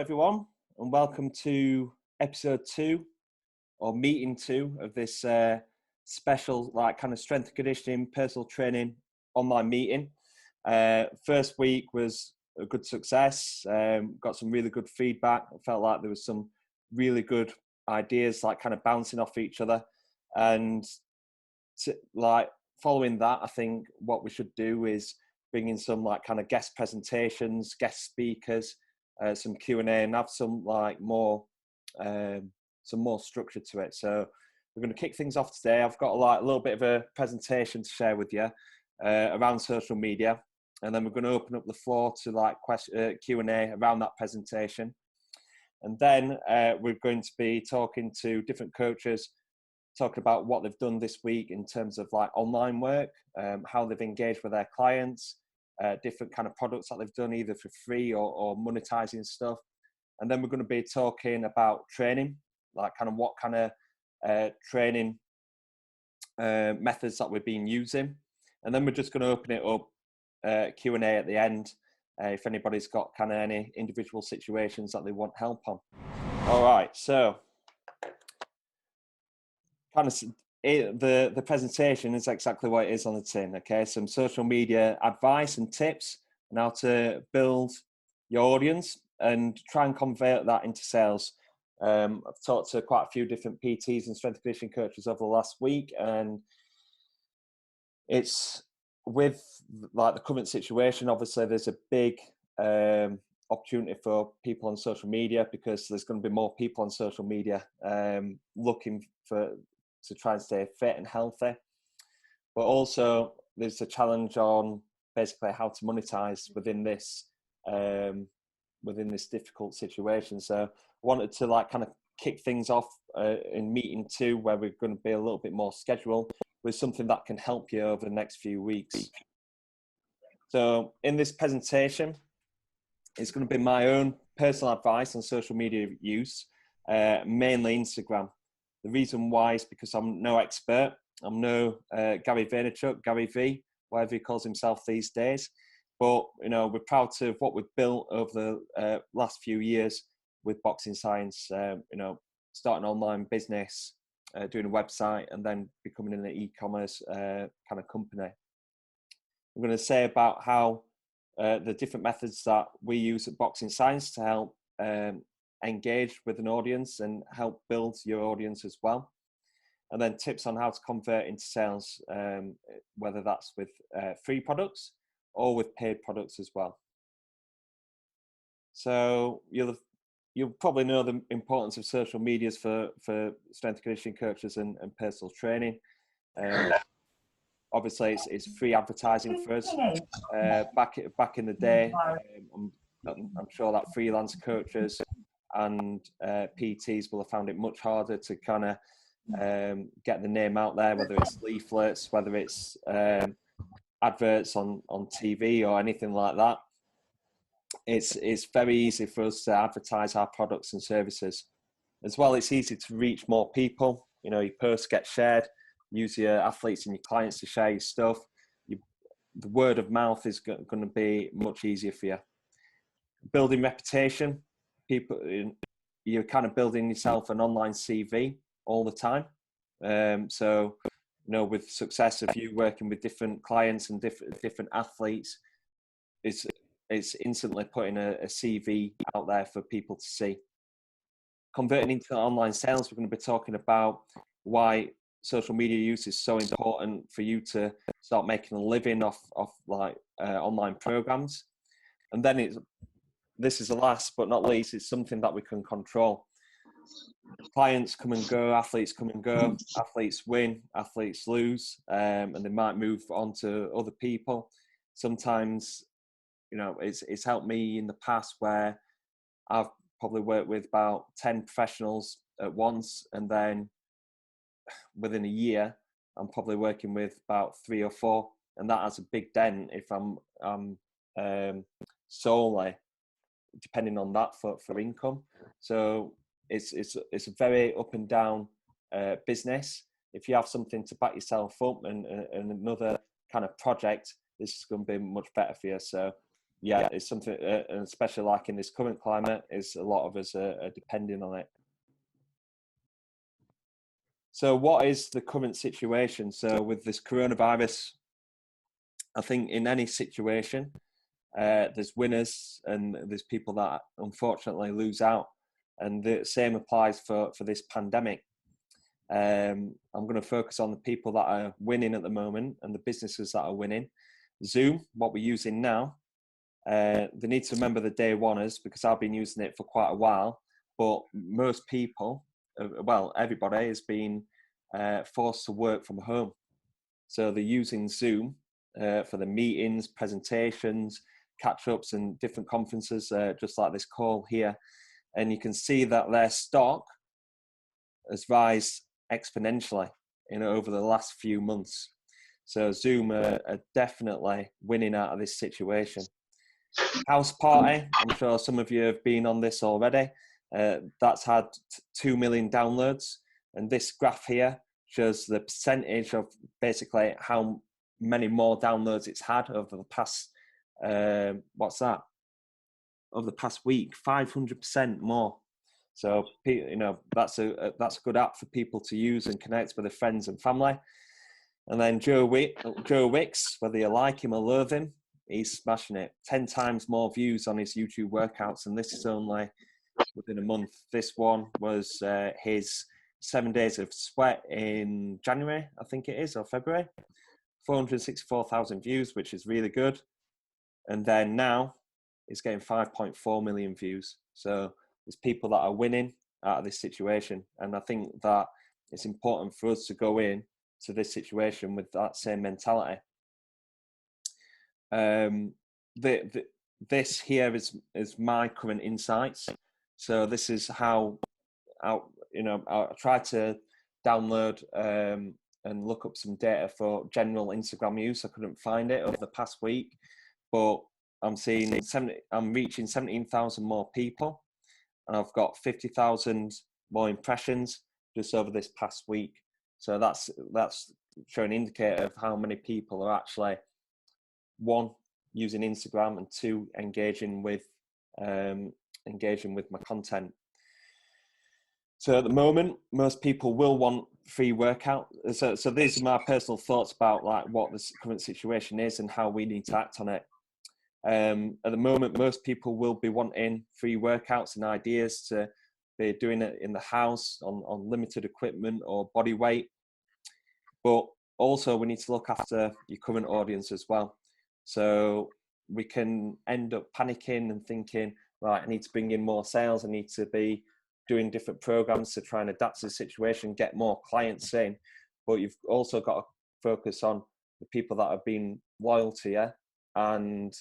everyone, and welcome to episode 2 or meeting 2 of this special, kind of strength and conditioning, personal training online meeting. First week was a good success. Got some really good feedback. I felt like there was some really good ideas, kind of bouncing off each other. And following that, I think what we should do is bring in some kind of guest presentations, guest speakers, some Q&A, and have some more structure to it. So we're going to kick things off today. I've got a little bit of a presentation to share with you around social media, and then we're going to open up the floor to Q&A around that presentation. And then we're going to be talking to different coaches, talking about what they've done this week in terms of online work, how they've engaged with their clients, different kind of products that they've done either for free or monetizing stuff. And then we're going to be talking about training, what kind of training methods that we've been using. And then we're just going to open it up, Q&A at the end, if anybody's got any individual situations that they want help on. All right, so the presentation is exactly what it is on the tin. Okay, some social media advice and tips on how to build your audience and try and convert that into sales. I've talked to quite a few different PTs and strength and conditioning coaches over the last week, and it's with the current situation. Obviously, there's a big opportunity for people on social media because there's going to be more people on social media looking to try and stay fit and healthy. But also there's a challenge on basically how to monetize within this difficult situation. So I wanted to kind of kick things off in meeting 2, where we're going to be a little bit more scheduled with something that can help you over the next few weeks. So in this presentation, it's going to be my own personal advice on social media use, mainly Instagram. The reason why is because I'm no expert. I'm no Gary Vaynerchuk, Gary V, whatever he calls himself these days. But, we're proud of what we've built over the last few years with Boxing Science, starting an online business, doing a website, and then becoming an e-commerce kind of company. I'm going to say about how the different methods that we use at Boxing Science to help engage with an audience and help build your audience as well. And then tips on how to convert into sales, whether that's with free products or with paid products as well. So you'll probably know the importance of social medias for strength and conditioning coaches and personal training. Obviously, it's free advertising for us. Back in the day, I'm sure that freelance coaches and PTs will have found it much harder to kind of get the name out there, whether it's leaflets, whether it's adverts on TV or anything like that. It's very easy for us to advertise our products and services. As well, it's easy to reach more people. Your posts get shared. Use your athletes and your clients to share your stuff. The word of mouth is going to be much easier for you. Building reputation. You're kind of building yourself an online CV all the time. So, with success of you working with different clients and different athletes, it's instantly putting a CV out there for people to see. Converting into online sales, we're going to be talking about why social media use is so important for you to start making a living off online programs. And then this is the last but not least, it's something that we can control. Clients come and go, athletes come and go, athletes win, athletes lose, and they might move on to other people. Sometimes, it's helped me in the past where I've probably worked with about 10 professionals at once, and then within a year, I'm probably working with about 3 or 4, and that has a big dent if I'm solely depending on that for income. So it's a very up and down business. If you have something to back yourself up and another kind of project, this is going to be much better for you. So yeah, it's something, and especially like in this current climate, is a lot of us are depending on it. So what is the current situation? So with this coronavirus, I think in any situation, there's winners and there's people that unfortunately lose out. And the same applies for this pandemic. I'm going to focus on the people that are winning at the moment and the businesses that are winning. Zoom, what we're using now, they need to remember the day oneers, because I've been using it for quite a while, but most people, well, everybody has been forced to work from home. So they're using Zoom for the meetings, presentations, catch-ups and different conferences, just like this call here. And you can see that their stock has risen exponentially over the last few months. So Zoom are definitely winning out of this situation. House Party, I'm sure some of you have been on this already. That's had 2 million downloads. And this graph here shows the percentage of basically how many more downloads it's had over the past, what's that? Over the past week, 500% more. So, that's a good app for people to use and connect with their friends and family. And then Joe Wicks, whether you like him or loathe him, he's smashing it. 10 times more views on his YouTube workouts, and this is only within a month. This one was his 7 days of sweat in January, I think it is, or February. 464,000 views, which is really good. And then now it's getting 5.4 million views. So there's people that are winning out of this situation. And I think that it's important for us to go in to this situation with that same mentality. This here is my current insights. So this is how I tried to download and look up some data for general Instagram use. I couldn't find it over the past week, but I'm reaching 17,000 more people, and I've got 50,000 more impressions just over this past week. So that's showing an indicator of how many people are actually, one, using Instagram, and two, engaging with my content. So at the moment, most people will want free workout. So these are my personal thoughts about like what the current situation is and how we need to act on it. At the moment, most people will be wanting free workouts and ideas to be doing it in the house on limited equipment or body weight. But also we need to look after your current audience as well. So we can end up panicking and thinking, right, I need to bring in more sales. I need to be doing different programs to try and adapt to the situation, get more clients in. But you've also got to focus on the people that have been loyal to you and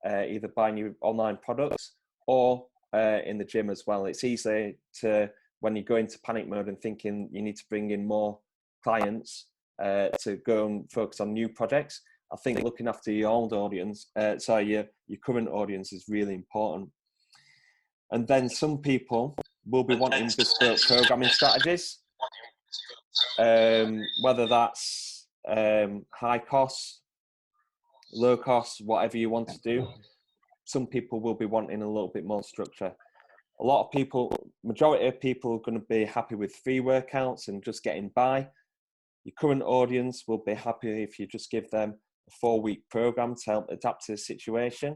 either buying your online products or in the gym as well. It's easy to, when you go into panic mode and thinking you need to bring in more clients, to go and focus on new projects. I think looking after your old audience, your current audience is really important. And then some people will be wanting bespoke programming strategies, whether that's high cost, low cost, whatever you want to do. Some people will be wanting a little bit more structure. A lot of people, majority of people are going to be happy with free workouts and just getting by. Your current audience will be happy if you just give them a 4-week program to help adapt to the situation.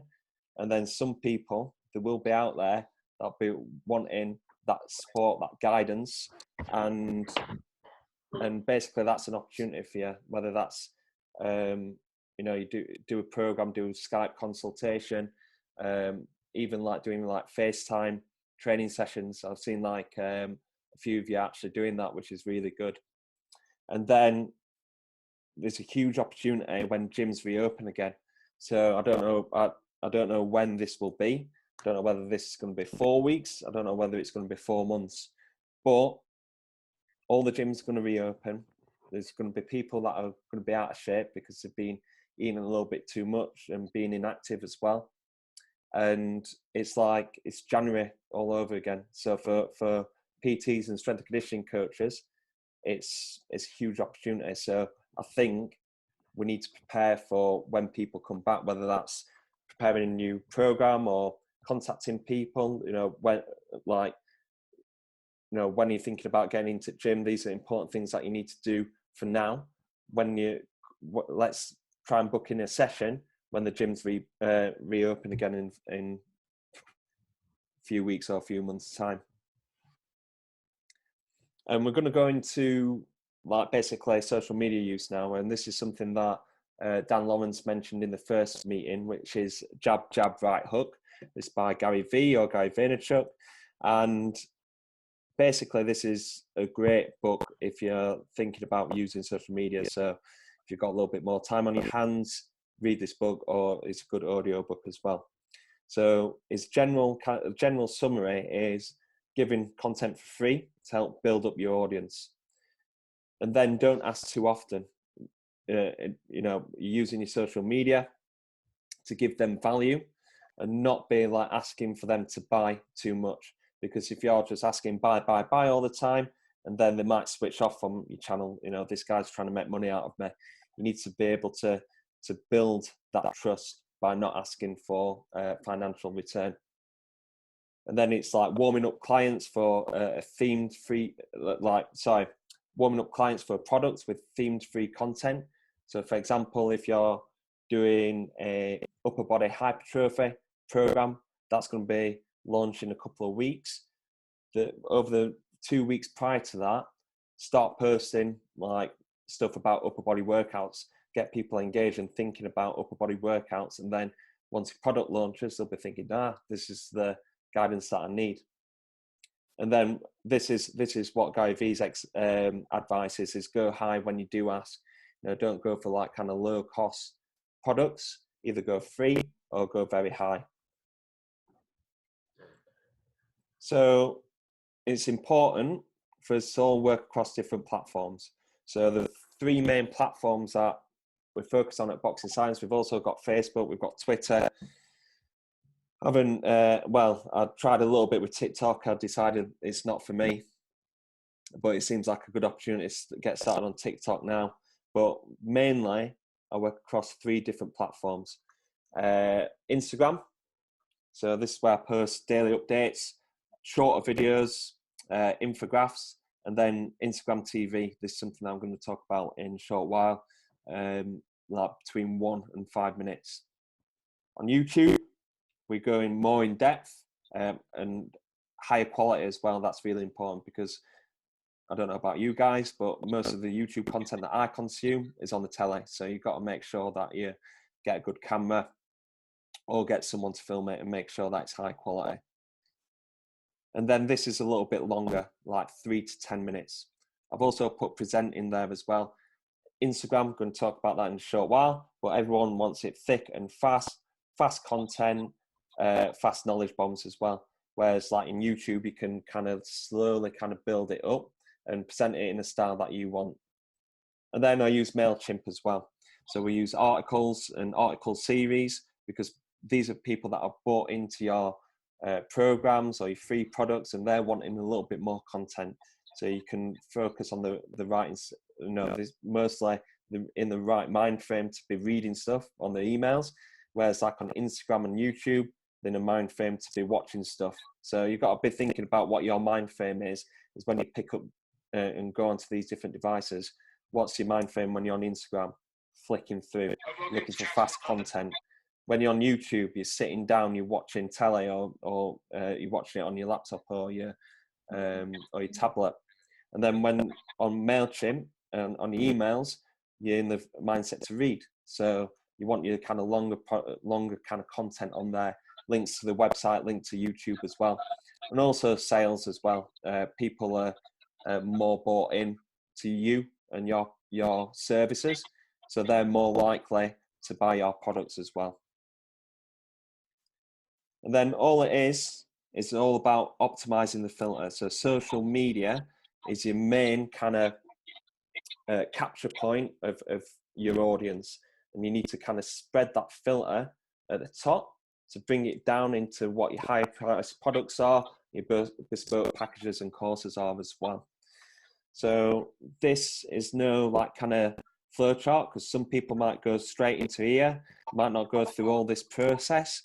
And then some people, there will be out there that'll be wanting that support, that guidance, and basically that's an opportunity for you. Whether that's you do a program, do a Skype consultation, even like doing like FaceTime training sessions. I've seen like a few of you actually doing that, which is really good. And then there's a huge opportunity when gyms reopen again. So I don't know when this will be. I don't know whether this is going to be 4 weeks. I don't know whether it's going to be 4 months. But all the gyms are going to reopen. There's going to be people that are going to be out of shape because they've been eating a little bit too much and being inactive as well. And it's like it's January all over again. So for PTs and strength and conditioning coaches, it's a huge opportunity. So I think we need to prepare for when people come back, whether that's preparing a new program or contacting people, when when you're thinking about getting into gym, these are important things that you need to do for now. Let's try and book in a session when the gyms reopen again in a few weeks or a few months' time. And we're going to go into basically social media use now, and this is something that Dan Lawrence mentioned in the first meeting, which is Jab, Jab, Right Hook. This is by Gary Vee or Gary Vaynerchuk. And basically, this is a great book if you're thinking about using social media. So if you've got a little bit more time on your hands, read this book, or it's a good audio book as well. So its general summary is giving content for free to help build up your audience. And then don't ask too often. Using your social media to give them value and not be asking for them to buy too much. Because if you're just asking buy all the time, and then they might switch off from your channel, this guy's trying to make money out of me. You need to be able to build that trust by not asking for financial return. And then it's warming up clients for warming up clients for products with themed free content. So for example, if you're doing a upper body hypertrophy program, that's going to be launched in a couple of weeks. Over the 2 weeks prior to that, start posting stuff about upper body workouts, get people engaged and thinking about upper body workouts. And then once the product launches, they'll be thinking, this is the guidance that I need. And then this is what Gary Vee's advice is go high when you do ask. Don't go for kind of low cost products. Either go free or go very high. So it's important for us to all work across different platforms. So the 3 main platforms that we focus on at Boxing Science, we've also got Facebook, we've got Twitter. I tried a little bit with TikTok. I decided it's not for me, but it seems like a good opportunity to get started on TikTok now. But mainly, I work across 3 different platforms. Instagram. So this is where I post daily updates, shorter videos, infographics, and then Instagram TV. This is something I'm going to talk about in a short while, between 1 and 5 minutes. On YouTube, we go in more in depth and higher quality as well. That's really important because I don't know about you guys, but most of the YouTube content that I consume is on the telly. So you've got to make sure that you get a good camera or get someone to film it and make sure that it's high quality. And then this is a little bit longer, 3 to 10 minutes. I've also put present in there as well. Instagram, I'm going to talk about that in a short while, but everyone wants it thick and fast content, fast knowledge bombs as well. Whereas in YouTube, you can kind of slowly kind of build it up and present it in a style that you want. And then I use MailChimp as well. So we use articles and article series because these are people that are bought into your programs or your free products, and they're wanting a little bit more content. So you can focus on the writing, mostly in the right mind frame to be reading stuff on the emails. Whereas on Instagram and YouTube, in a mind frame to be watching stuff. So you've got to be thinking about what your mind frame is when you pick up and go onto these different devices. What's your mind frame when you're on Instagram? Flicking through, looking for fast content. When you're on YouTube, you're sitting down, you're watching telly or you're watching it on your laptop or your tablet. And then when on MailChimp and on your emails, you're in the mindset to read. So you want your kind of longer kind of content on there. Links to the website, link to YouTube as well, and also sales as well. People are more bought in to you and your services, so they're more likely to buy your products as well. And then all it is all about optimizing the filter. So social media is your main kind of capture point of your audience, and you need to kind of spread that filter at the top to bring it down into what your high price products are, your bespoke packages and courses are as well. So this is no kind of flowchart, because some people might go straight into here, might not go through all this process.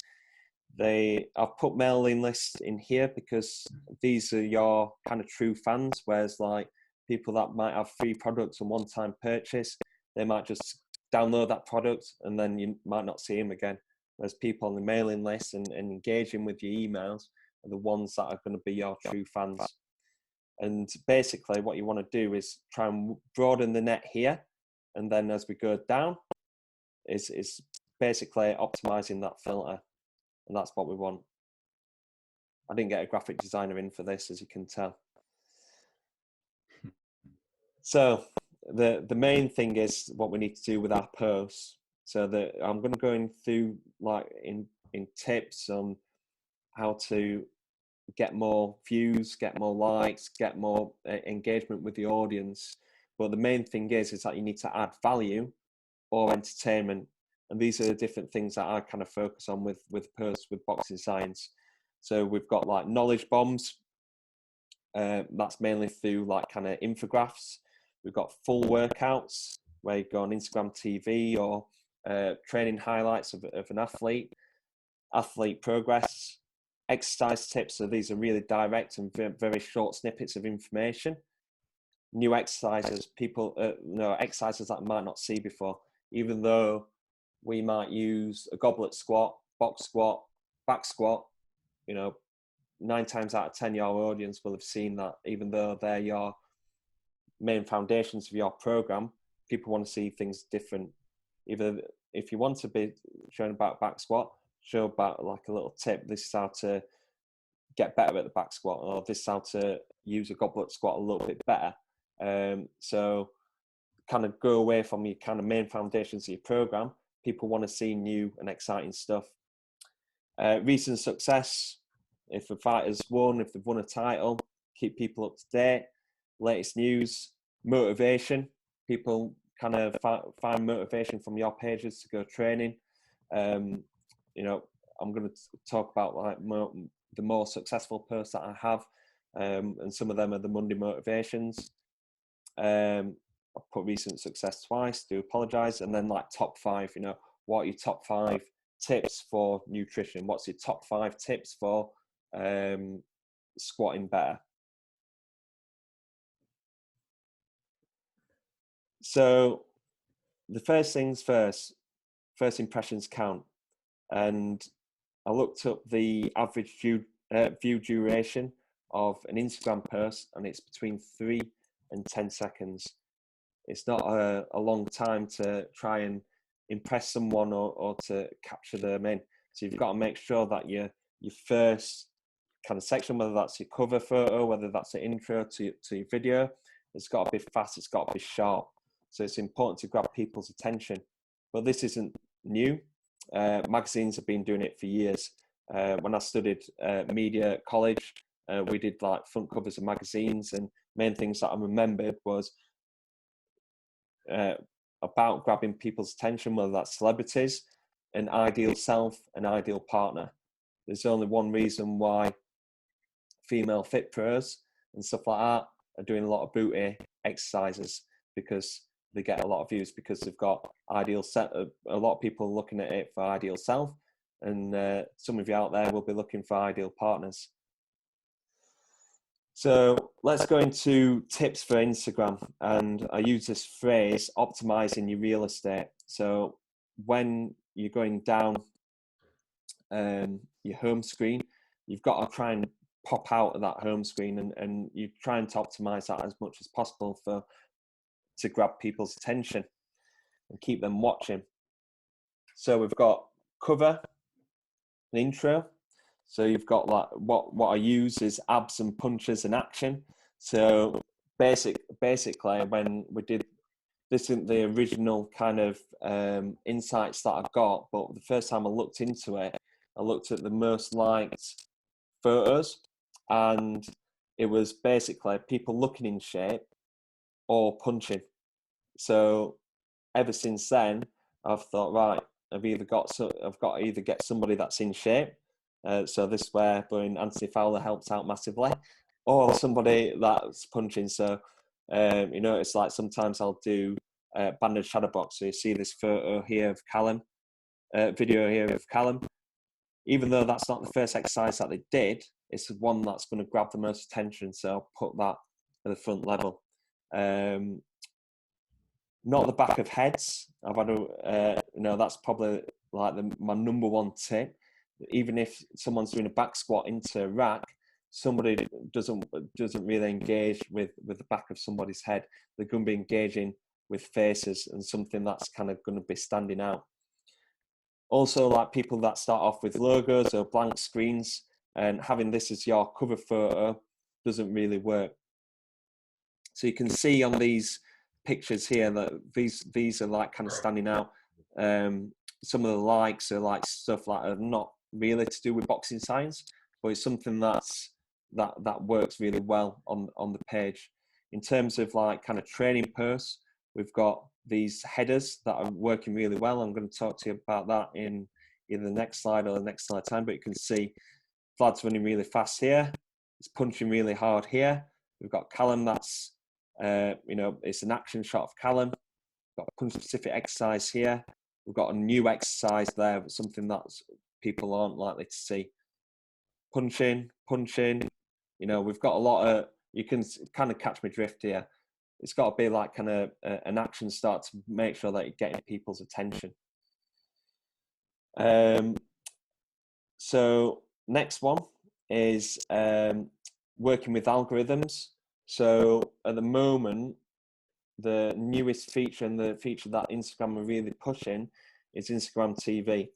I've put mailing lists in here because these are your kind of true fans, whereas like people that might have free products and one-time purchase, they might just download that product and then you might not see them again. Whereas people on the mailing list and engaging with your emails are the ones that are going to be your true fans. And basically what you want to do is try and broaden the net here. And then as we go down, is basically optimizing that filter. And that's what we want. I didn't get a graphic designer in for this, as you can tell. So the main thing is what we need to do with our posts. So I'm going to go in through like in tips on how to get more views, get more likes, get more engagement with the audience. But the main thing is that you need to add value or entertainment. And these are the different things that I kind of focus on with posts with Boxing Science. So we've got like knowledge bombs. That's mainly through like kind of infographics. We've got full workouts where you go on Instagram TV or training highlights of an athlete progress, exercise tips. So these are really direct and very short snippets of information. New exercises, exercises that I might not see before, even though we might use a goblet squat, box squat, back squat, 9 times out of 10 your audience will have seen that, even though they're your main foundations of your program. People want to see things different. Either if you want to be shown about back squat, show about like a little tip. This is how to get better at the back squat, or this is how to use a goblet squat a little bit better. So kind of go away from your kind of main foundations of your program. People want to see new and exciting stuff. Recent success. If a fighter's won, if they've won a title, keep people up to date. Latest news, motivation. People kind of find motivation from your pages to go training. I'm going to talk about like the more successful posts that I have, and some of them are the Monday motivations. I've put recent success twice, do apologize, and then like top 5, what are your top 5 tips for nutrition? What's your top 5 tips for squatting better? So the first things first impressions count. And I looked up the average view duration of an Instagram post, and it's between 3 and 10 seconds. It's not a long time to try and impress someone or to capture them in. So you've got to make sure that your first kind of section, whether that's your cover photo, whether that's an intro to your video, it's got to be fast, it's got to be sharp. So it's important to grab people's attention. But this isn't new. Magazines have been doing it for years. When I studied media at college, we did like front covers of magazines, and main things that I remembered was about grabbing people's attention, whether that's celebrities, an ideal self, an ideal partner. There's only one reason why female fit pros and stuff like that are doing a lot of booty exercises, because they get a lot of views, because they've got ideal set. A lot of people looking at it for ideal self, and some of you out there will be looking for ideal partners. So let's go into tips for Instagram, and I use this phrase, optimizing your real estate. So when you're going down your home screen, you've got to try and pop out of that home screen, and you're trying to optimize that as much as possible to grab people's attention and keep them watching. So we've got cover, an intro. So you've got like what I use is abs and punches in action. So basically when we did this, isn't the original kind of insights that I got, but the first time I looked into it, I looked at the most liked photos, and it was basically people looking in shape or punching. So ever since then, I've thought, right, I've got to either get somebody that's in shape. So this is where Anthony Fowler helps out massively, or somebody that's punching. So it's like sometimes I'll do banded shadow box. So you see this photo here of Callum, video here of Callum. Even though that's not the first exercise that they did, it's the one that's going to grab the most attention. So I'll put that at the front level. Not the back of heads. I've had that's probably like my number one tip. Even if someone's doing a back squat into a rack, somebody doesn't really engage with the back of somebody's head. They're going to be engaging with faces and something that's kind of going to be standing out. Also, like people that start off with logos or blank screens, and having this as your cover photo doesn't really work. So you can see on these pictures here that these are like kind of standing out. Some of the likes are like stuff like are not really to do with boxing science, but it's something that works really well on the page. In terms of like kind of training posts, we've got these headers that are working really well. I'm going to talk to you about that in either the next slide or the next slide time, but you can see Vlad's running really fast here. It's punching really hard here. We've got Callum, that's, it's an action shot of Callum. We've got a punch specific exercise here. We've got a new exercise there, but something that people aren't likely to see. Punching, we've got a lot of, you can kind of catch my drift here. It's got to be like kind of an action start to make sure that you're getting people's attention. So next one is working with algorithms. So at the moment, the newest feature and the feature that Instagram are really pushing is Instagram TV.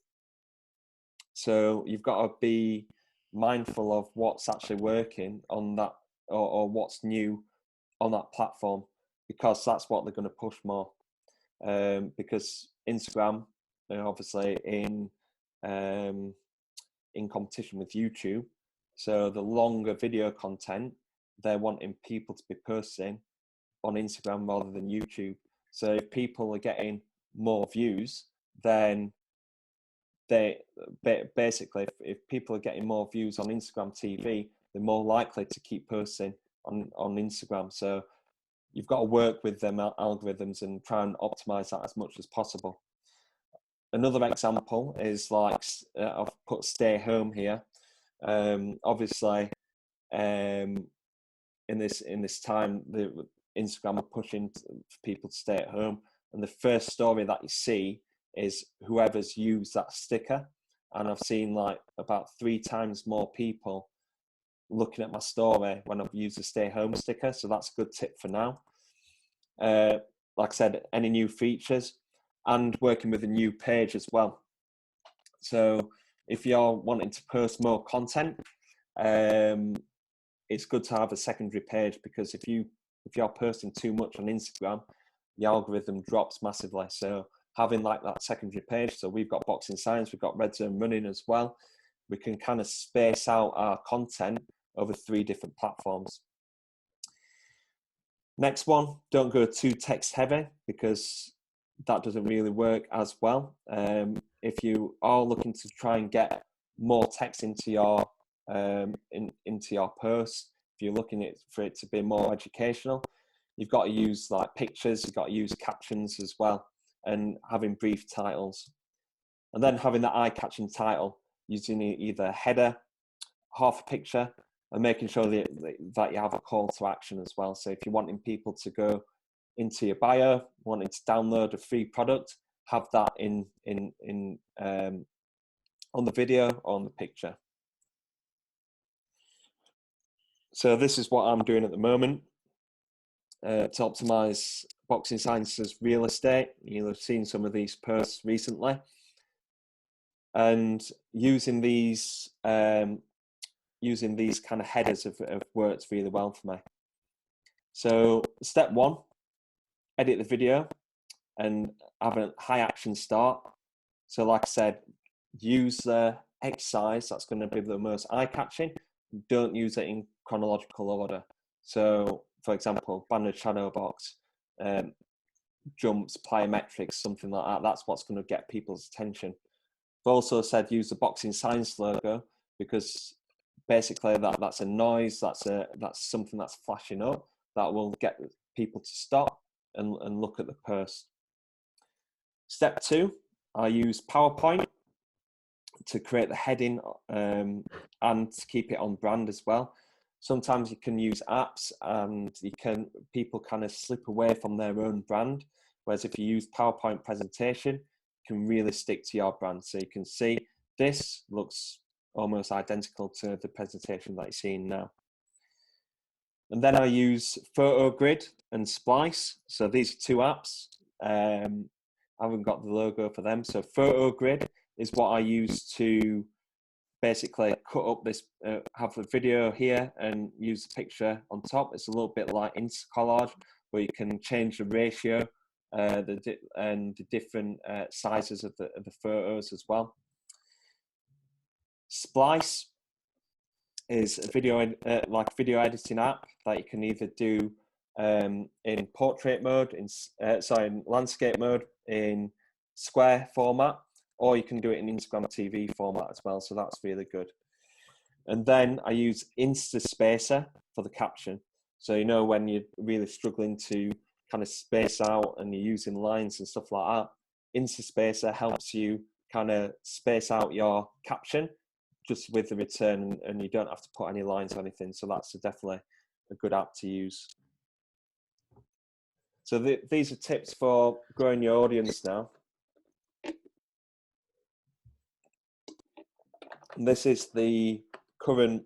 So you've got to be mindful of what's actually working on that or what's new on that platform, because that's what they're going to push more. Because Instagram, obviously in competition with YouTube, so the longer video content, they're wanting people to be posting on Instagram rather than YouTube. So if people are getting more views, then they basically, if people are getting more views on Instagram TV, they're more likely to keep posting on Instagram. So you've got to work with them algorithms and try and optimize that as much as possible. Another example is like, I've put stay home here. Obviously, in this time, the Instagram are pushing for people to stay at home, and the first story that you see is whoever's used that sticker. And I've seen like about 3 times more people looking at my story when I've used the stay home sticker. So that's a good tip for now. Like I said, any new features and working with a new page as well. So if you're wanting to post more content, it's good to have a secondary page, because if you're posting too much on Instagram, the algorithm drops massively. So having like that secondary page, so we've got Boxing Science, we've got Red Zone Running as well. We can kind of space out our content over 3 different platforms. Next one, don't go too text heavy, because that doesn't really work as well. If you are looking to try and get more text into your posts, if you're looking for it to be more educational, you've got to use like pictures, you've got to use captions as well, and having brief titles. And then having that eye-catching title, using either a header, half a picture, and making sure that you have a call to action as well. So if you're wanting people to go into your bio, wanting to download a free product, have that in on the video or on the picture. So this is what I'm doing at the moment to optimize Boxing Science's real estate. You'll have seen some of these posts recently, and using these kind of headers have worked really well for me. So step 1, edit the video and have a high action start. So like I said, use the exercise that's going to be the most eye-catching. Don't use it in chronological order. So for example, banded shadow box, jumps, plyometrics, something like that. That's what's going to get people's attention. I've also said use the Boxing Science logo, because basically that's a noise, that's something that's flashing up that will get people to stop and look at the post. Step 2, I use PowerPoint to create the heading and to keep it on brand as well. Sometimes you can use apps and people kind of slip away from their own brand. Whereas if you use PowerPoint presentation, you can really stick to your brand. So you can see this looks almost identical to the presentation that you're seeing now. And then I use PhotoGrid and Splice. So these are 2 apps. I haven't got the logo for them. So PhotoGrid is what I use to basically cut up this, have a video here and use the picture on top. It's a little bit like Instacollage, where you can change the ratio and the different sizes of the photos as well. Splice is a video editing app that you can either do in portrait mode, in landscape mode, in square format, or you can do it in Instagram TV format as well. So that's really good. And then I use Instaspacer for the caption. So, you know, when you're really struggling to kind of space out and you're using lines and stuff like that, Instaspacer helps you kind of space out your caption just with the return, and you don't have to put any lines or anything. So that's definitely a good app to use. So these are tips for growing your audience now. And this is the current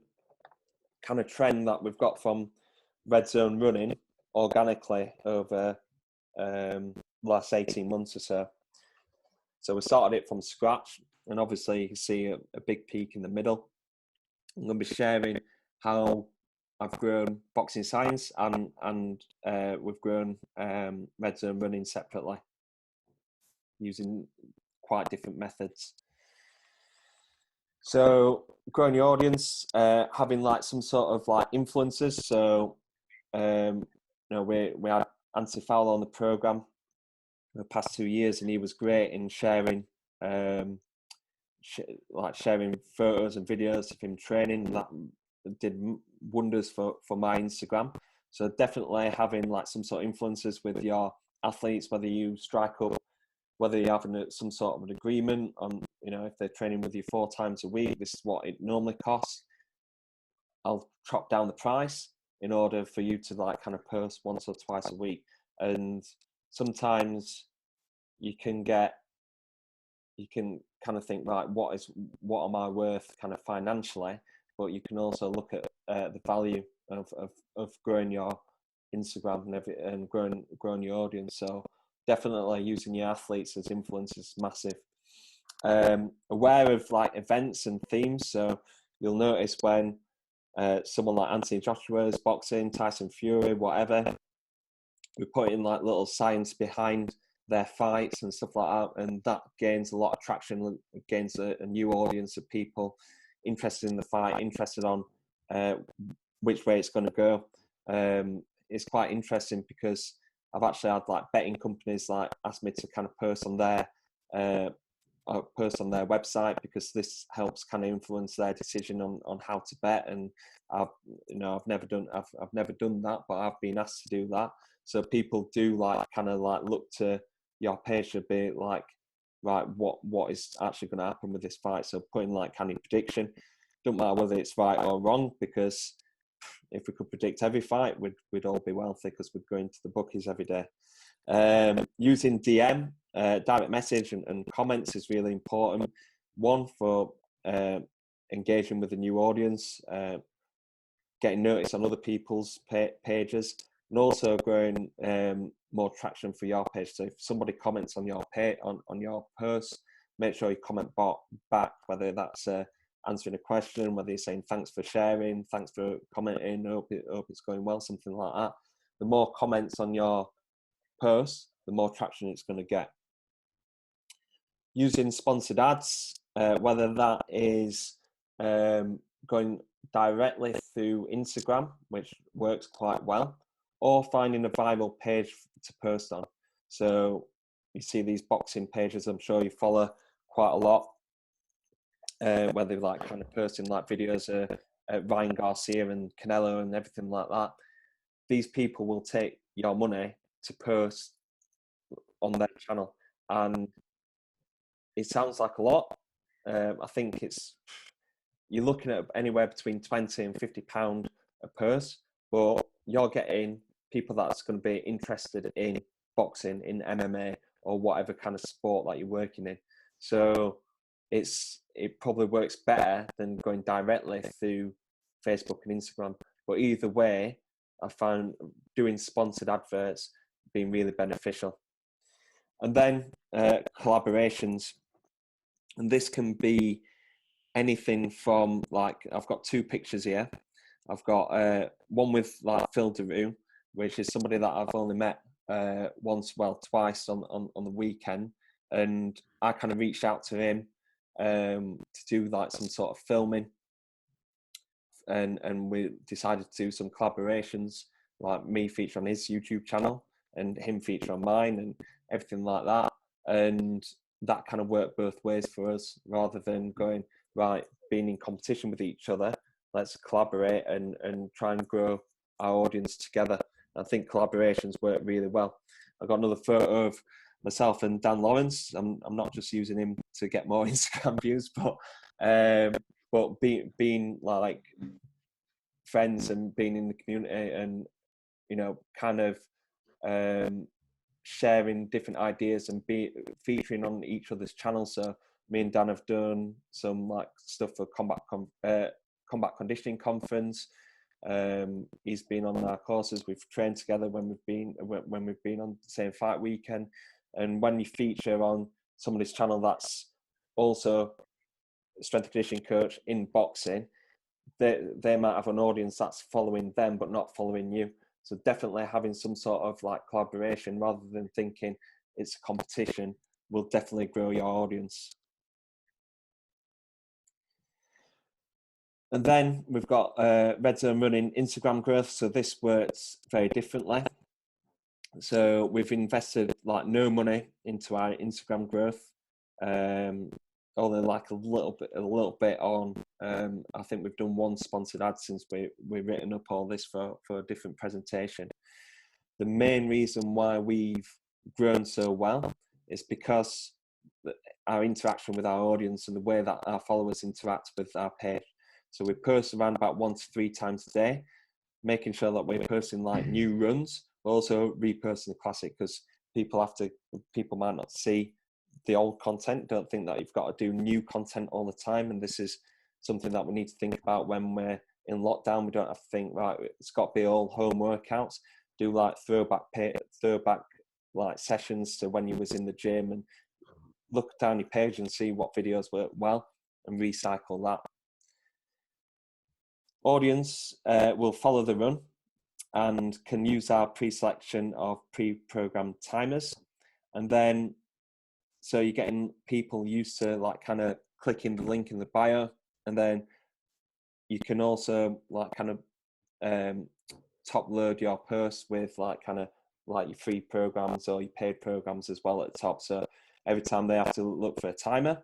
kind of trend that we've got from Red Zone running organically over the last 18 months or so. So we started it from scratch, and obviously you can see a big peak in the middle. I'm going to be sharing how I've grown Boxing Science and we've grown Red Zone running separately using quite different methods. So growing your audience, having like some sort of like influencers. So you know, we had Anthony Fowler on the program the past 2 years, and he was great in sharing sharing photos and videos of him training. That did wonders for my Instagram. So definitely having like some sort of influencers with your athletes, whether you strike up, whether you have some sort of an agreement on, you know, if they're training with you 4 times a week, this is what it normally costs. I'll chop down the price in order for you to like kind of post once or twice a week. And sometimes you can kind of think, right, what am I worth kind of financially? But you can also look at the value of growing your Instagram and growing your audience. So definitely using your athletes as influencers is massive. Aware of like events and themes. So you'll notice when someone like Anthony Joshua's boxing, Tyson Fury, whatever, we're putting like little science behind their fights and stuff like that, and that gains a lot of traction, gains a new audience of people interested in the fight, interested on which way it's going to go. It's quite interesting because I've actually had like betting companies like ask me to kind of post on their website, because this helps kind of influence their decision on how to bet. And I've never done that, but I've been asked to do that. So people do like kind of like look to your page to be like, right, what is actually going to happen with this fight? So putting like kind of prediction, don't matter whether it's right or wrong, because if we could predict every fight, we'd all be wealthy, because we'd go into the bookies every day. Using DM, direct message and comments is really important. One, for engaging with a new audience, getting noticed on other people's pages, and also growing more traction for your page. So if somebody comments on your page, on your post, make sure you comment back, whether that's answering a question, whether you're saying thanks for sharing, thanks for commenting, hope it's going well, something like that. The more comments on your post, the more traction it's going to get. Using sponsored ads, whether that is going directly through Instagram, which works quite well, or finding a viral page to post on. So you see these boxing pages, I'm sure you follow quite a lot, where they're like kind of posting like videos of Ryan Garcia and Canelo and everything like that. These people will take your money to post on their channel. And it sounds like a lot. I think you're looking at anywhere between £20 and £50 a purse, but you're getting people that's going to be interested in boxing, in MMA, or whatever kind of sport that you're working in. So it probably works better than going directly through Facebook and Instagram. But either way, I found doing sponsored adverts being really beneficial. And then collaborations. And this can be anything from, like, I've got 2 pictures here. I've got one with like Phil Daru, which is somebody that I've only met twice on the weekend. And I kind of reached out to him to do like some sort of filming. And we decided to do some collaborations, like me feature on his YouTube channel and him feature on mine and everything like that. And that kind of worked both ways for us, rather than going, right, being in competition with each other. Let's collaborate and try and grow our audience together. I think collaborations work really well. I've got another photo of myself and Dan Lawrence. I'm not just using him to get more Instagram views, but being like friends and being in the community, and kind of sharing different ideas and featuring on each other's channels. So me and Dan have done some like stuff for combat conditioning conference. He's been on our courses. We've trained together when we've been on the same fight weekend. And when you feature on somebody's channel that's also a strength and conditioning coach in boxing, they might have an audience that's following them but not following you. So definitely having some sort of like collaboration, rather than thinking it's a competition, will definitely grow your audience. And then we've got Red Zone Running Instagram growth. So this works very differently. So we've invested like no money into our Instagram growth. Only like a little bit on. I think we've done 1 sponsored ad since we've written up all this for a different presentation. The main reason why we've grown so well is because our interaction with our audience and the way that our followers interact with our page. So we post around about 1 to 3 times a day, making sure that we're posting like new runs, but also reposting the classic, because people might not see the old content, don't think that you've got to do new content all the time. And this is something that we need to think about when we're in lockdown. We don't have to think, right, it's got to be all home workouts. Do like throwback like sessions to when you was in the gym, and look down your page and see what videos work well and recycle that. Audience will follow the run and can use our pre-selection of pre-programmed timers. And then, so you're getting people used to like kind of clicking the link in the bio, and then you can also like kind of top load your posts with like kind of like your free programs or your paid programs as well at the top. So every time they have to look for a timer,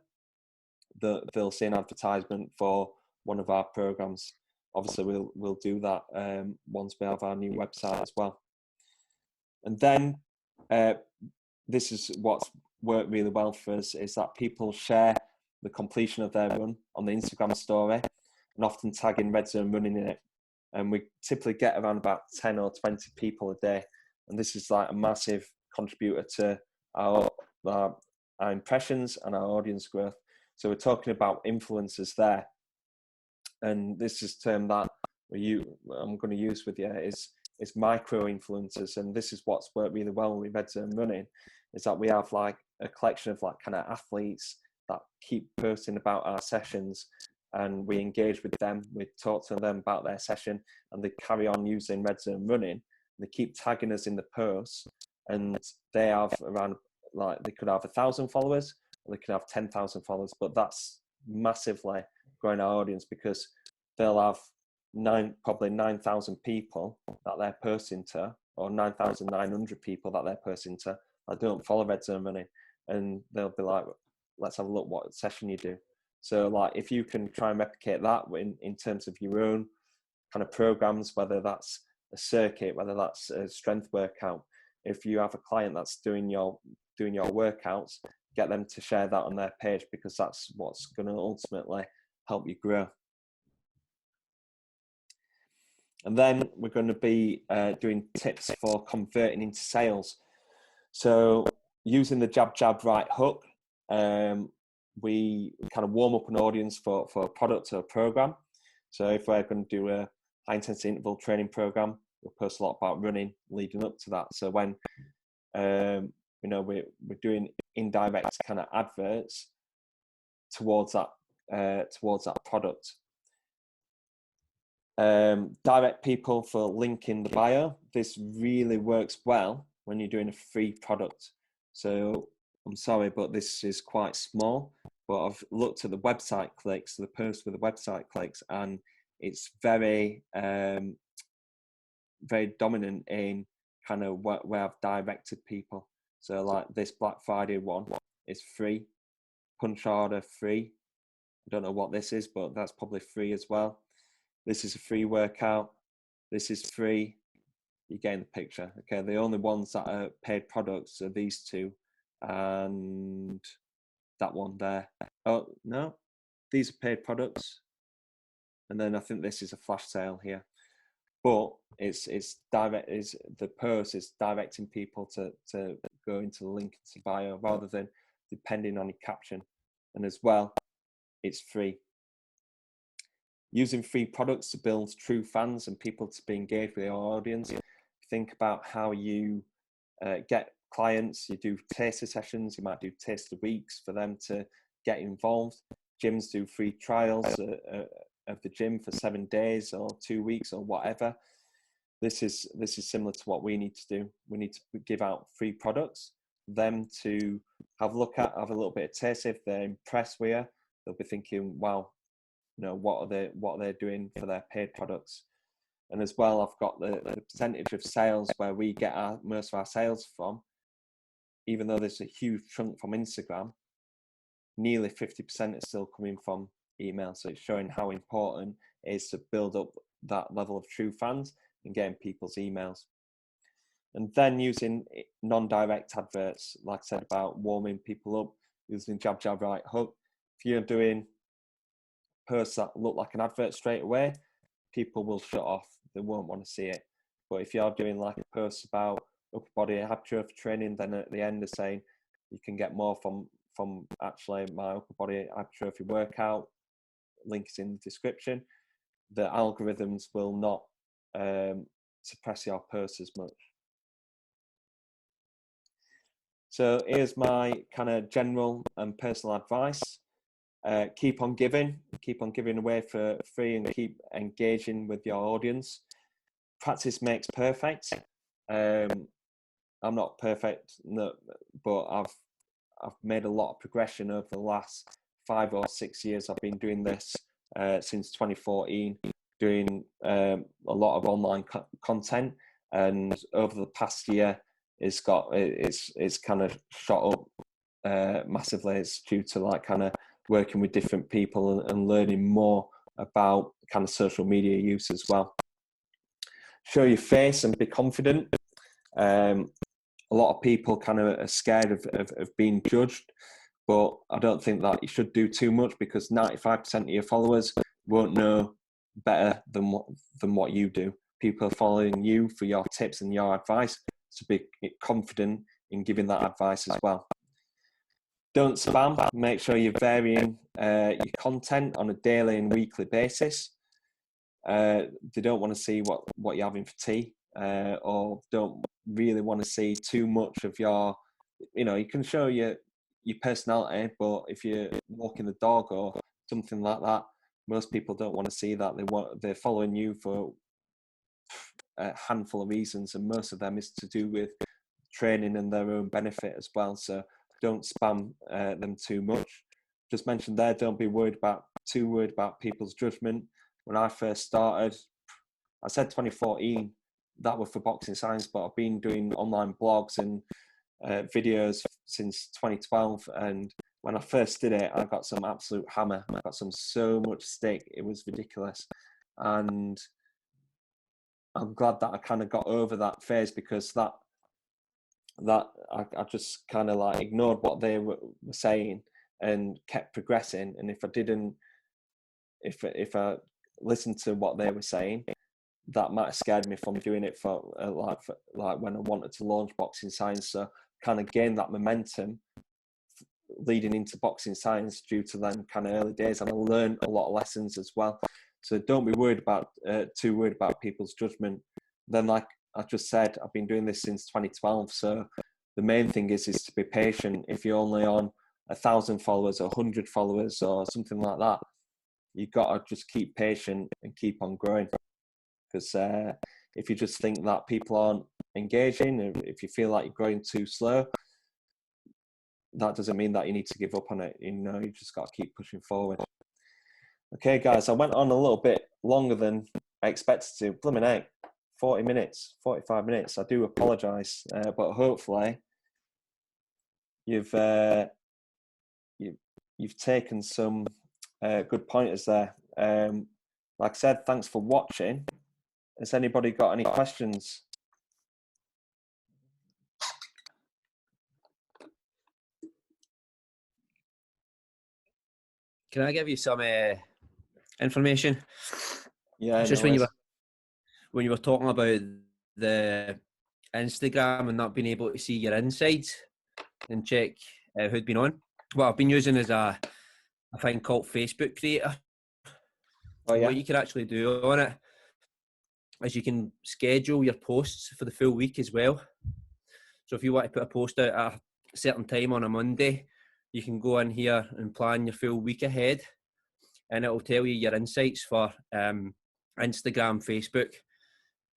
they'll see an advertisement for one of our programs. Obviously, we'll do that once we have our new website as well. And then this is what's worked really well for us, is that people share the completion of their run on the Instagram story, and often tagging Red Zone Running in it. And we typically get around about 10 or 20 people a day. And this is like a massive contributor to our impressions and our audience growth. So we're talking about influencers there. And this is a term that I'm going to use with you is micro influencers. And this is what's worked really well with Red Zone Running, is that we have like a collection of like kind of athletes that keep posting about our sessions, and we engage with them. We talk to them about their session, and they carry on using Red Zone Running. They keep tagging us in the posts, and they have around, like, they could have 1,000 followers, or they could have 10,000 followers, but that's massively growing our audience, because they'll have probably 9,000 people that they're posting to, or 9,900 people that they're posting to that don't follow Red Zone Running, and they'll be like, let's have a look what session you do. So like, if you can try and replicate that in terms of your own kind of programs, whether that's a circuit, whether that's a strength workout, if you have a client that's doing your workouts, get them to share that on their page, because that's what's going to ultimately help you grow. And then we're going to be doing tips for converting into sales. So using the jab, jab, right hook, we kind of warm up an audience for a product or a program. So if we're going to do a high intensity interval training program, we'll post a lot about running leading up to that. So when you know, we're doing indirect kind of adverts towards that product. Direct people for link in the bio. This really works well when you're doing a free product. So I'm sorry, but this is quite small, but I've looked at the website clicks, the post with the website clicks, and it's very very dominant in kind of where I've directed people. So like this Black Friday one is free, Punch Harder free. I don't know what this is, but that's probably free as well. This is a free workout. This is free. You're getting the picture. Okay, the only ones that are paid products are these two and that one there. Oh, no, these are paid products. And then I think this is a flash sale here. But it's direct, is the post is directing people to go into the link into bio rather than depending on your caption. And as well, it's free. Using free products to build true fans and people to be engaged with your audience. Think about how you get clients. You do taster sessions. You might do taster weeks for them to get involved. Gyms do free trials of the gym for 7 days or 2 weeks or whatever. This is similar to what we need to do. We need to give out free products, them to have a look at, have a little bit of taste. If they're impressed with you, they'll be thinking, wow, you know, what are they doing for their paid products. And as well, I've got the percentage of sales where we get most of our sales from. Even though there's a huge chunk from Instagram, nearly 50% is still coming from email. So it's showing how important it is to build up that level of true fans and getting people's emails. And then using non-direct adverts, like I said about warming people up, using jab, jab, right hook. If you're doing posts that look like an advert straight away, people will shut off. They won't want to see it. But if you're doing like a post about upper body hypertrophy training, then at the end of saying you can get more from actually my upper body hypertrophy workout, link is in the description, the algorithms will not suppress your posts as much. So here's my kind of general and personal advice. Keep on giving away for free, and keep engaging with your audience. Practice makes perfect. I'm not perfect, no, but I've made a lot of progression over the last 5 or 6 years. I've been doing this since 2014, doing a lot of online content, and over the past year, it's kind of shot up massively. It's due to like kind of working with different people and learning more about kind of social media use as well. Show your face and be confident. A lot of people kind of are scared of being judged, but I don't think that you should do too much, because 95% of your followers won't know better than what you do. People are following you for your tips and your advice, so be confident in giving that advice as well. Don't spam. Make sure you're varying your content on a daily and weekly basis. They don't want to see what you're having for tea, or don't really want to see too much of your, you know, you can show your personality, but if you're walking the dog or something like that, most people don't want to see that. They're following you for a handful of reasons, and most of them is to do with training and their own benefit as well. So don't spam them too much. Just mentioned there, don't be too worried about people's judgment. When I first started, I said 2014, that was for Boxing Science, but I've been doing online blogs and videos since 2012. And when I first did it, I got some absolute hammer. I got so much stick. It was ridiculous. And I'm glad that I kind of got over that phase, because that that I just kind of like ignored what they were saying and kept progressing. And if I listened to what they were saying, that might have scared me from doing it for like when I wanted to launch Boxing Science. So kind of gained that momentum leading into Boxing Science due to them kind of early days, and I learned a lot of lessons as well. So don't be worried about too worried about people's judgment. Then, like I just said, I've been doing this since 2012. So the main thing is to be patient. If you're only on 1,000 followers or 100 followers or something like that, you've got to just keep patient and keep on growing. Because if you just think that people aren't engaging, if you feel like you're growing too slow, that doesn't mean that you need to give up on it. You know, you just got to keep pushing forward. Okay, guys, I went on a little bit longer than I expected to. Blimmin' out, 40 minutes, 45 minutes. I do apologise, but hopefully you've taken some good pointers there. Like I said, thanks for watching. Has anybody got any questions? Can I give you some information? Yeah, it's just when you were talking about the Instagram and not being able to see your insides and check who'd been on. What I've been using is a thing called Facebook Creator. Oh yeah. What you can actually do on it is you can schedule your posts for the full week as well. So if you want to put a post out at a certain time on a Monday, you can go in here and plan your full week ahead, and it will tell you your insights for Instagram, Facebook.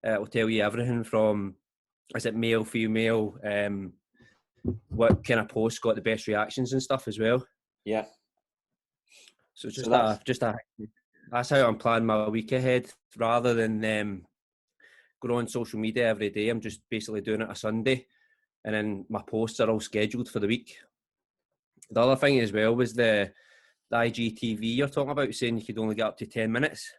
It will tell you everything from, is it male, female, what kind of posts got the best reactions and stuff as well. Yeah. So it's that's how I'm planning my week ahead, rather than going on social media every day. I'm just basically doing it a Sunday, and then my posts are all scheduled for the week. The other thing as well was the IGTV you're talking about, saying you could only get up to 10 minutes.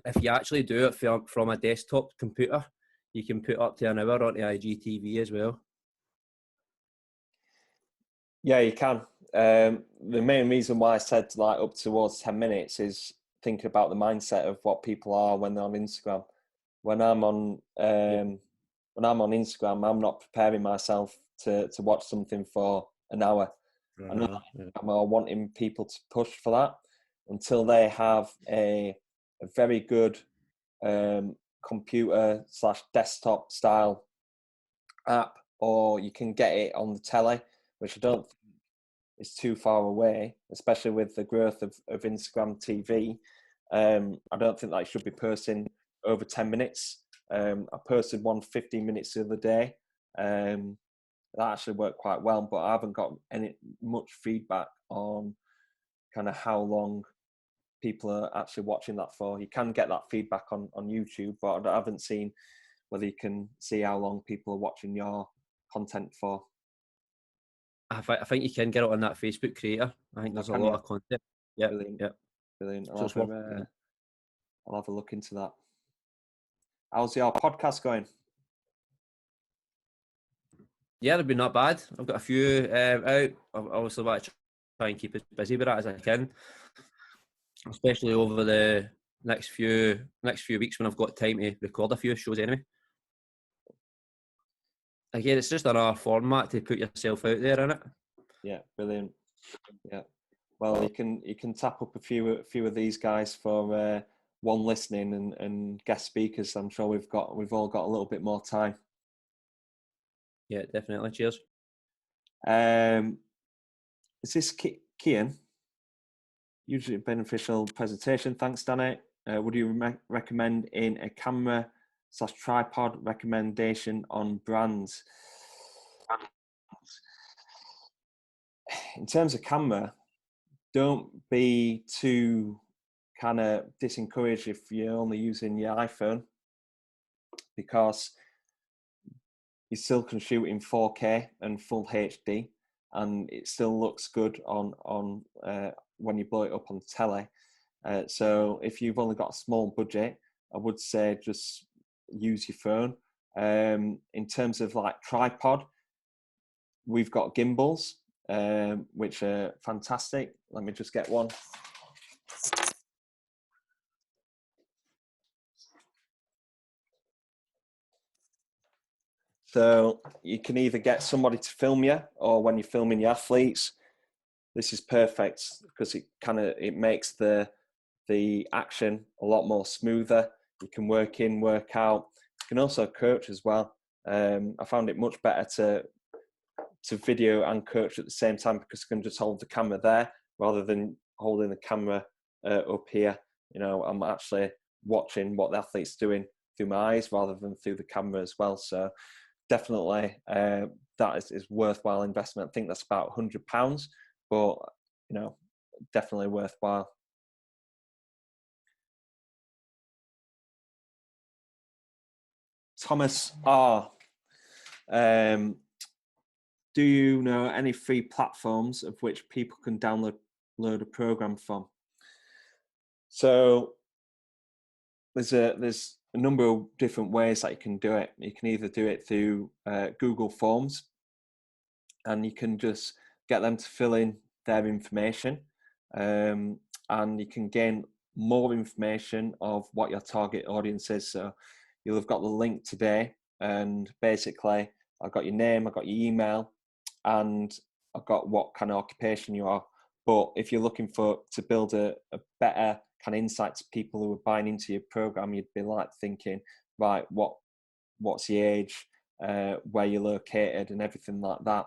If you actually do it from a desktop computer, you can put up to an hour on the IGTV as well. Yeah, you can. The main reason why I said like up towards 10 minutes is thinking about the mindset of what people are when they're on Instagram. When I'm on Instagram, I'm not preparing myself to watch something for an hour. I know I'm wanting people to push for that until they have a very good computer / desktop style app, or you can get it on the telly, which I don't think is too far away, especially with the growth of Instagram TV. I don't think that I should be posting over 10 minutes. I posted one 15 minutes the other day. That actually worked quite well, but I haven't got much feedback on kind of how long people are actually watching that for. You can get that feedback on YouTube, but I haven't seen whether you can see how long people are watching your content for. I think you can get it on that Facebook Creator. I think there's a lot of content. Yeah, Brilliant. I'll have a look into that. How's your podcast going? Yeah, they've been not bad. I've got a few out. I obviously want to try and keep as busy with that as I can, especially over the next few weeks when I've got time to record a few shows anyway. Again, it's just another format to put yourself out there, innit? Yeah, brilliant. Yeah. Well, you can tap up a few of these guys for one listening and guest speakers. I'm sure we've all got a little bit more time. Yeah, definitely. Cheers. Is this Kian? Hugely beneficial presentation. Thanks, Danny. Would you recommend in a camera / tripod recommendation on brands? In terms of camera, don't be too kind of discouraged if you're only using your iPhone, because you still can shoot in 4K and full HD, and it still looks good on when you blow it up on the telly. So if you've only got a small budget, I would say just use your phone. In terms of like tripod, we've got gimbals, which are fantastic. Let me just get one. So you can either get somebody to film you, or when you're filming your athletes, this is perfect because it makes the action a lot more smoother. You can work in, work out. You can also coach as well. I found it much better to video and coach at the same time because you can just hold the camera there rather than holding the camera up here. You know, I'm actually watching what the athlete's doing through my eyes rather than through the camera as well. So definitely that is worthwhile investment. I think that's about £100, but you know, definitely worthwhile. Thomas R. Do you know any free platforms of which people can download a program from? So there's a number of different ways that you can do it. You can either do it through Google Forms, and you can just get them to fill in their information, and you can gain more information of what your target audience is. So you'll have got the link today, and basically I've got your name, I've got your email, and I've got what kind of occupation you are. But if you're looking to build a better kind of insight to people who are buying into your program, you'd be like thinking, right, what's the age, where you're located, and everything like that.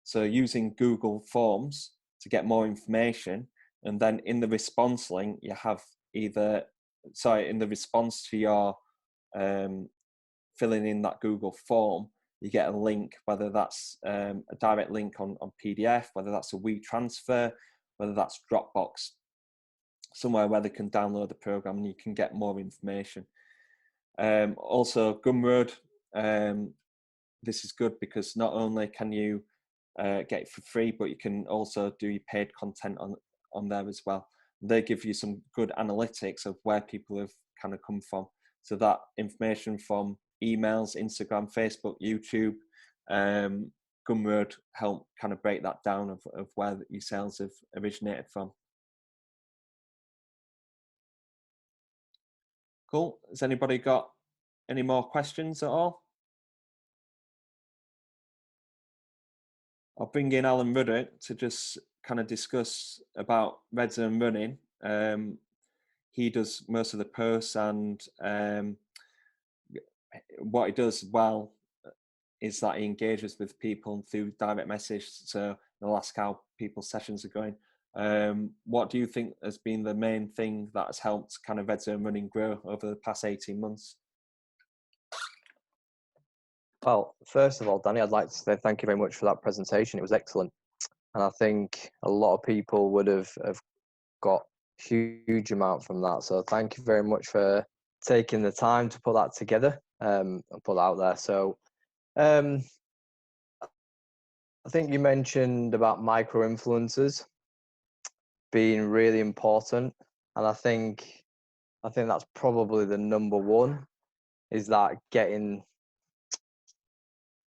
So using Google Forms to get more information, and then in the response link, you have in the response to your filling in that Google form, you get a link, whether that's a direct link on PDF, whether that's a WeTransfer, whether that's Dropbox, somewhere where they can download the program and you can get more information. Also, Gumroad, this is good because not only can you get it for free, but you can also do your paid content on there as well. They give you some good analytics of where people have kind of come from. So that information from emails, Instagram, Facebook, YouTube, Gumroad help kind of break that down of where your sales have originated from. Cool. Has anybody got any more questions at all? I'll bring in Alan Rudder to just kind of discuss about Red Zone Running. He does most of the posts, and what he does well is that he engages with people through direct message. So they'll ask how people's sessions are going. What do you think has been the main thing that has helped kind of Red Zone Running grow over the past 18 months? Well, first of all, Danny, I'd like to say thank you very much for that presentation. It was excellent. And I think a lot of people would have got huge amount from that. So thank you very much for taking the time to put that together and put that out there. So I think you mentioned about micro-influencers being really important. And I think that's probably the number one, is that getting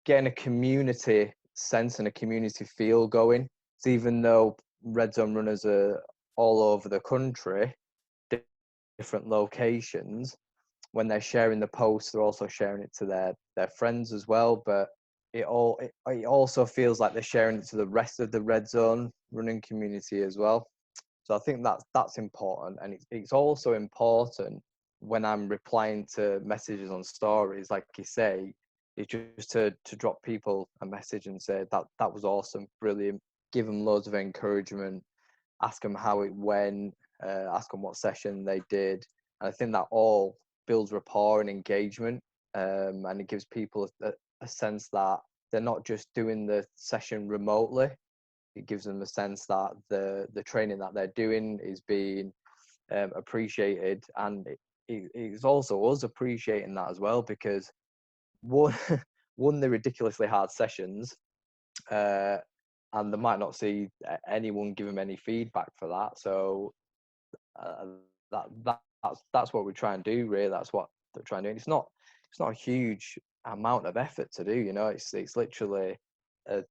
a community sense and a community feel going. So even though Red Zone runners are all over the country, different locations, when they're sharing the posts, they're also sharing it to their friends as well. But it also feels like they're sharing it to the rest of the Red Zone running community as well. So I think that's important, and it's also important when I'm replying to messages on stories, like you say, it's just to drop people a message and say that was awesome, brilliant, give them loads of encouragement, ask them how it went, ask them what session they did. And I think that all builds rapport and engagement, and it gives people a sense that they're not just doing the session remotely. It gives them a sense that the training that they're doing is being appreciated, and it's also us appreciating that as well, because one the ridiculously hard sessions, and they might not see anyone give them any feedback for that. So that's what we try and do, really. That's what they're trying to do. And it's not a huge amount of effort to do. You know, it's literally a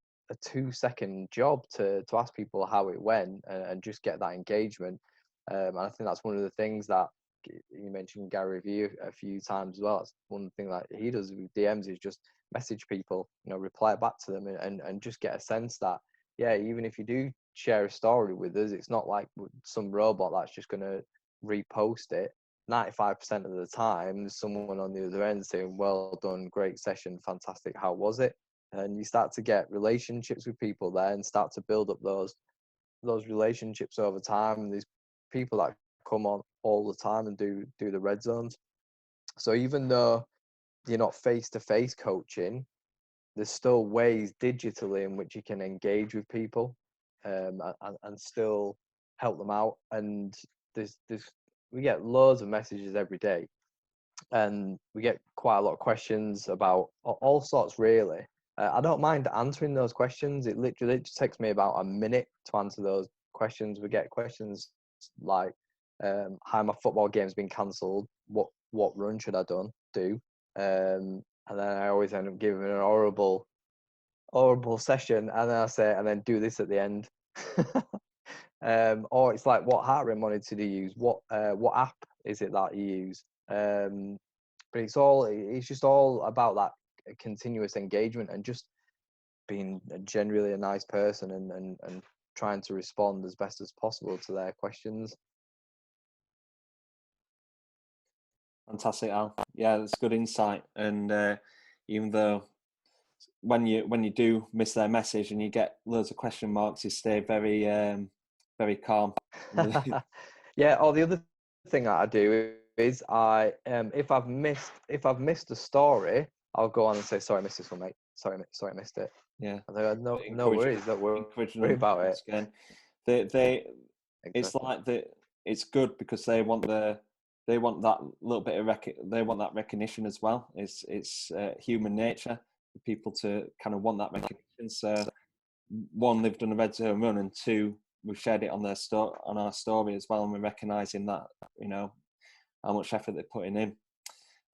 2-second job to ask people how it went and just get that engagement. And I think that's one of the things that you mentioned Gary Vee a few times as well. That's one thing that he does with DMs is just message people, you know, reply back to them and just get a sense that, yeah, even if you do share a story with us, it's not like some robot that's just going to repost it. 95% of the time, there's someone on the other end saying, well done, great session, fantastic, how was it? And you start to get relationships with people there and start to build up those relationships over time. And there's people that come on all the time and do the red zones. So even though you're not face-to-face coaching, there's still ways digitally in which you can engage with people and still help them out. And we get loads of messages every day, and we get quite a lot of questions about all sorts, really. I don't mind answering those questions. It literally just takes me about a minute to answer those questions. We get questions like, "Hi, my football game's been cancelled. What run should I do?" And then I always end up giving an horrible session, and then I say, and then do this at the end. Or it's like, what heart rate monitor do you use? What app is it that you use? But it's just all about that continuous engagement and just being generally a nice person and trying to respond as best as possible to their questions. Fantastic, Al. Yeah, that's good insight. And even though when you do miss their message and you get loads of question marks, you stay very very calm. Yeah. Or the other thing that I do is if I've missed a story, I'll go on and say, "Sorry, I missed this one, mate. Sorry, I missed it." Yeah. No worries. Don't worry about it. Again. They Exactly. It's like it's good because they want that little bit of they want that recognition as well. It's human nature for people to kind of want that recognition. So one, they've done a red zone run, and two, we've shared it on our story as well, and we're recognizing that, you know, how much effort they're putting in.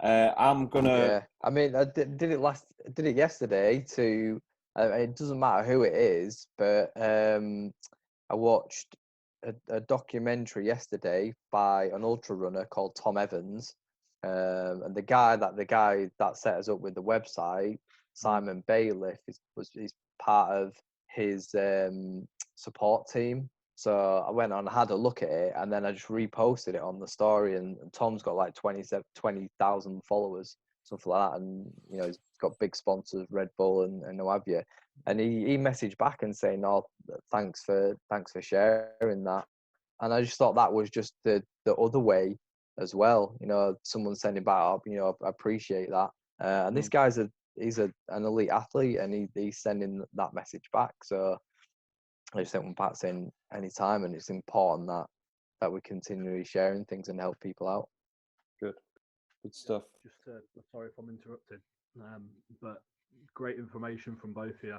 I'm gonna. Yeah, I mean, I did it yesterday to. It doesn't matter who it is, but I watched a documentary yesterday by an ultra runner called Tom Evans, and the guy that set us up with the website, Simon Bailiff, is part of his support team. So I went on, had a look at it, and then I just reposted it on the story. And Tom's got like 20,000 followers, something like that. And, you know, he's got big sponsors, Red Bull and what have you. And he messaged back and saying, "Oh, thanks for sharing that." And I just thought that was just the other way as well. You know, someone sending back up, you know, I appreciate that. And this guy's he's an elite athlete, and he's sending that message back. So I just think back saying anytime, and it's important that we're continually sharing things and help people out. Good stuff. Just sorry if I'm interrupting, but great information from both of you.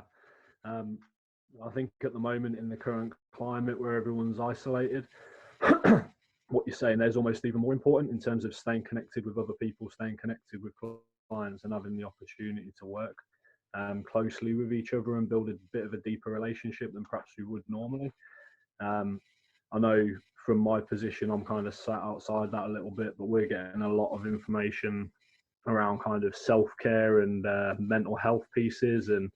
I think at the moment in the current climate where everyone's isolated, what you're saying there is almost even more important in terms of staying connected with other people, staying connected with clients, and having the opportunity to work closely with each other and build a bit of a deeper relationship than perhaps we would normally. I know from my position, I'm kind of sat outside that a little bit, but we're getting a lot of information around kind of self-care and mental health pieces. And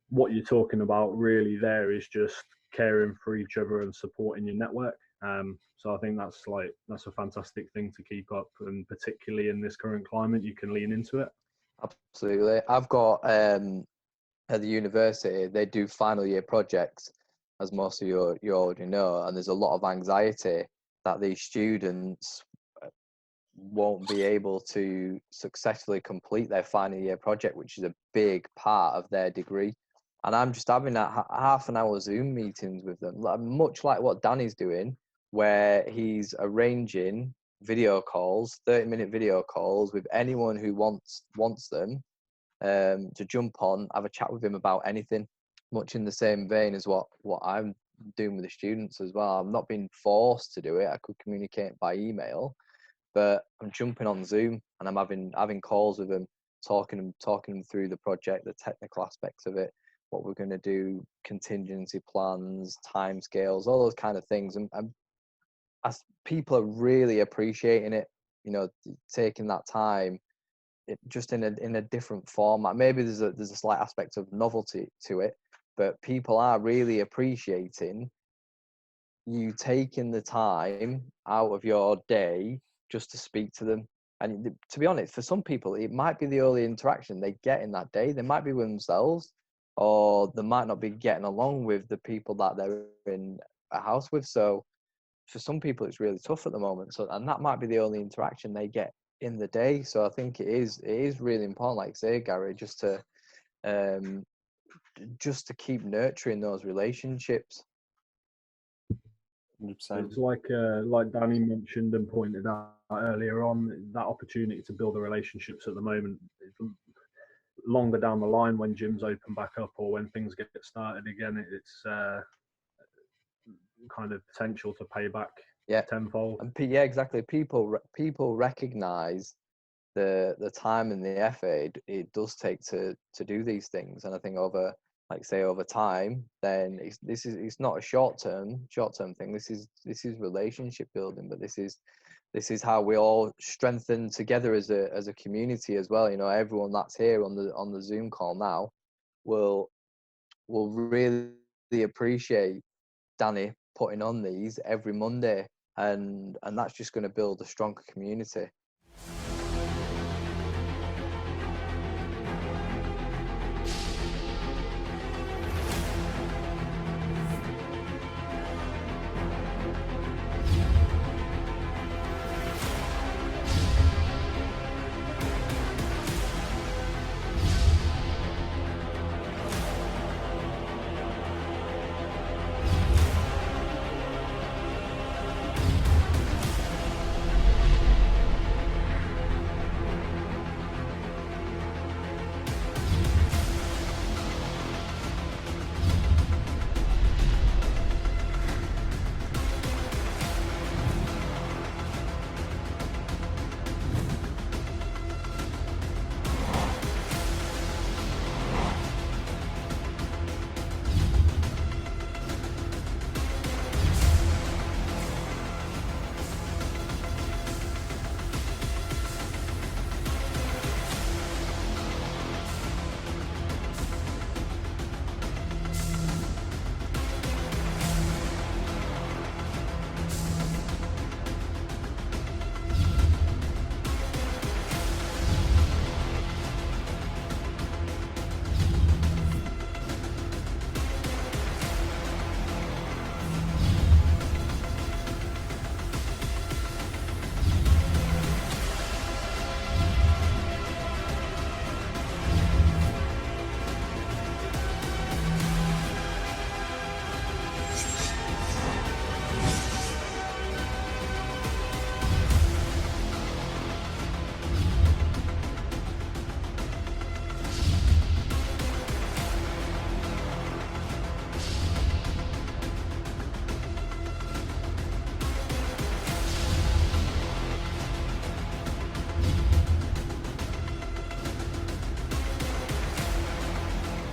what you're talking about really there is just caring for each other and supporting your network. So I think that's a fantastic thing to keep up, and particularly in this current climate, you can lean into it. Absolutely. I've got at the university, they do final year projects, as most of you already know, and there's a lot of anxiety that these students won't be able to successfully complete their final year project, which is a big part of their degree. And I'm just having that half an hour Zoom meetings with them, much like what Danny's doing, where he's arranging video calls, 30-minute video calls with anyone who wants them to jump on, have a chat with him about anything, much in the same vein as what I'm doing with the students as well. I'm not being forced to do it. I could communicate by email, but I'm jumping on Zoom and I'm having calls with them talking them through the project, the technical aspects of it, what we're going to do, contingency plans, timescales, all those kind of things. And as people are really appreciating it, you know, taking that time, just in a different format. Maybe there's a slight aspect of novelty to it, but people are really appreciating you taking the time out of your day just to speak to them. And to be honest, for some people, it might be the only interaction they get in that day. They might be with themselves, or they might not be getting along with the people that they're in a house with. So for some people, it's really tough at the moment. So, and that might be the only interaction they get in the day. So I think it is really important, like say, Gary, just to keep nurturing those relationships. 100%. It's like Danny mentioned and pointed out earlier on, that opportunity to build the relationships at the moment, longer down the line when gyms open back up or when things get started again, it's kind of potential to pay back tenfold. And exactly. People recognise the time and the effort it does take to do these things, and I think over time, then it's not a short term thing. This is relationship building, but this is how we all strengthen together as a community as well. You know, everyone that's here on the Zoom call now will really appreciate Danny putting on these every Monday, and that's just going to build a stronger community.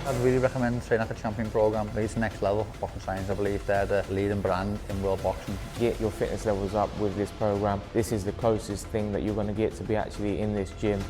I'd really recommend training at the Champion Programme. It's the next level of boxing science. I believe they're the leading brand in world boxing. Get your fitness levels up with this programme. This is the closest thing that you're going to get to be actually in this gym.